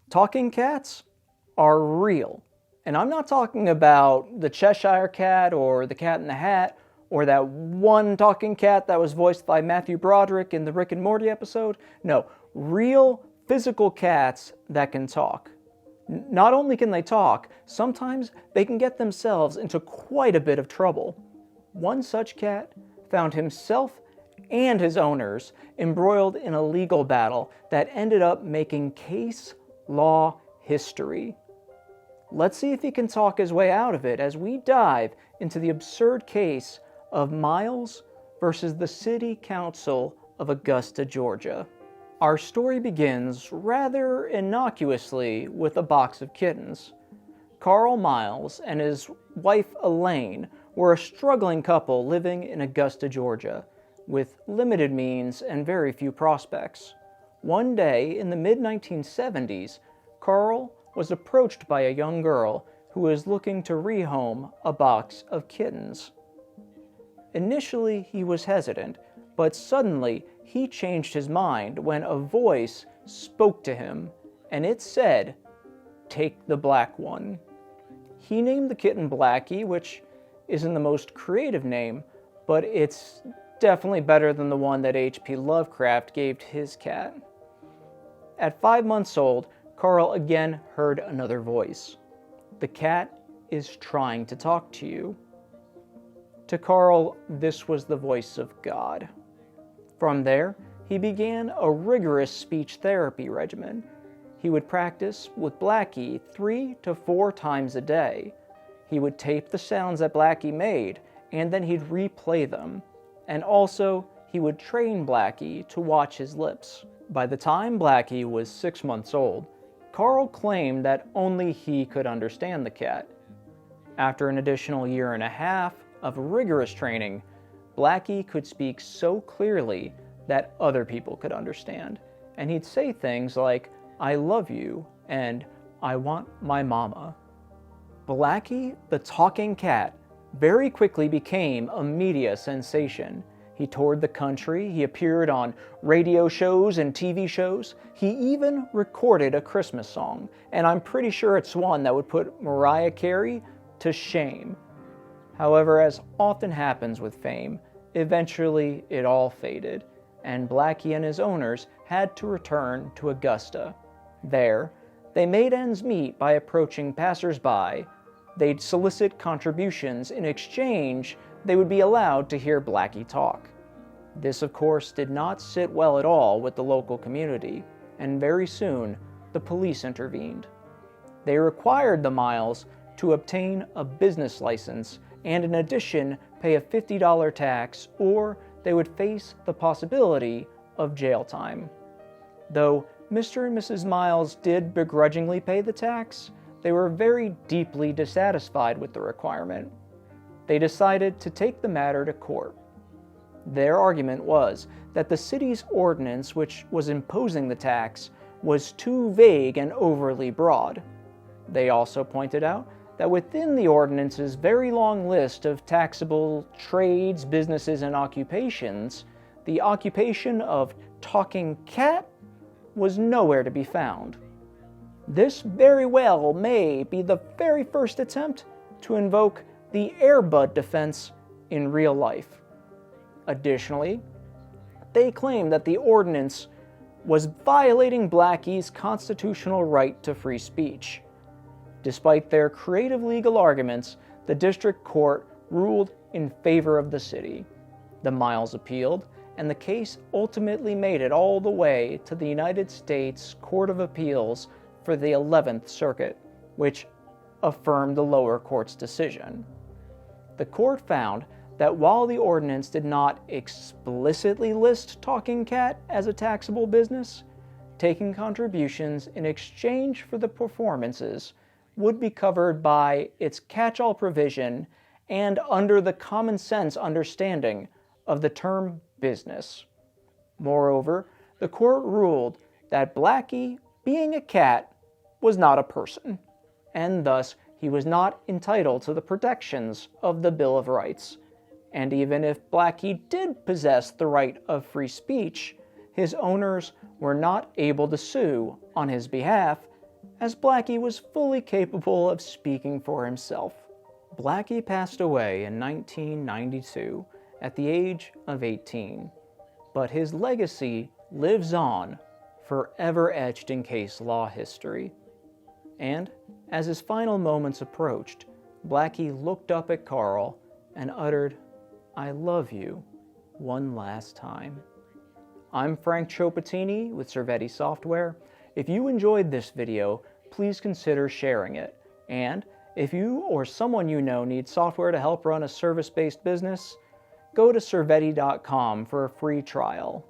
Talking cats are real. And I'm not talking about the Cheshire Cat or the Cat in the Hat or that one talking cat that was voiced by Matthew Broderick in the Rick and Morty episode. No, real physical cats that can talk. Not only can they talk, sometimes they can get themselves into quite a bit of trouble. One such cat found himself and his owners embroiled in a legal battle that ended up making case law history. Let's see if he can talk his way out of it as we dive into the absurd case of Miles versus the City Council of Augusta, Georgia. Our story begins rather innocuously with a box of kittens. Carl Miles and his wife Elaine were a struggling couple living in Augusta, Georgia, with limited means and very few prospects. One day in the mid-1970s, Carl was approached by a young girl who was looking to rehome a box of kittens. Initially, he was hesitant, but suddenly he changed his mind when a voice spoke to him, and it said, "Take the black one." He named the kitten Blackie, which isn't the most creative name, but it's definitely better than the one that H.P. Lovecraft gave to his cat. At 5 months old, Carl again heard another voice. "The cat is trying to talk to you." To Carl, this was the voice of God. From there, he began a rigorous speech therapy regimen. He would practice with Blackie 3 to 4 times a day. He would tape the sounds that Blackie made, and then he'd replay them. And also, he would train Blackie to watch his lips. By the time Blackie was 6 months old, Carl claimed that only he could understand the cat. After an additional 1.5 years of rigorous training, Blackie could speak so clearly that other people could understand, and he'd say things like, "I love you," and "I want my mama." Blackie, the talking cat, very quickly became a media sensation. He toured the country, he appeared on radio shows and TV shows, he even recorded a Christmas song, and I'm pretty sure it's one that would put Mariah Carey to shame. However, as often happens with fame, eventually it all faded, and Blackie and his owners had to return to Augusta. There, they made ends meet by approaching passers-by. They'd solicit contributions. In exchange, they would be allowed to hear Blackie talk. This, of course, did not sit well at all with the local community, and very soon, the police intervened. They required the Miles to obtain a business license and in addition pay a $50 tax, or they would face the possibility of jail time. Though Mr. and Mrs. Miles did begrudgingly pay the tax, they were very deeply dissatisfied with the requirement. They decided to take the matter to court. Their argument was that the city's ordinance which was imposing the tax was too vague and overly broad. They also pointed out that within the ordinance's very long list of taxable trades, businesses, and occupations, the occupation of talking cat was nowhere to be found. This very well may be the very first attempt to invoke the Air Bud defense in real life. Additionally, they claim that the ordinance was violating Blackie's constitutional right to free speech. Despite their creative legal arguments, the district court ruled in favor of the city. The Miles appealed, and the case ultimately made it all the way to the United States Court of Appeals for the 11th Circuit, which affirmed the lower court's decision. The court found that while the ordinance did not explicitly list talking cat as a taxable business, taking contributions in exchange for the performances would be covered by its catch-all provision and under the common sense understanding of the term business. Moreover, the court ruled that Blackie, being a cat, was not a person, and thus he was not entitled to the protections of the Bill of Rights. And even if Blackie did possess the right of free speech, his owners were not able to sue on his behalf as Blackie was fully capable of speaking for himself. Blackie passed away in 1992 at the age of 18, but his legacy lives on, forever etched in case law history. And as his final moments approached, Blackie looked up at Carl and uttered, "I love you," one last time. I'm Frank Chopatini with Servetty Software. If you enjoyed this video, please consider sharing it. And if you or someone you know needs software to help run a service-based business, go to servetty.com for a free trial.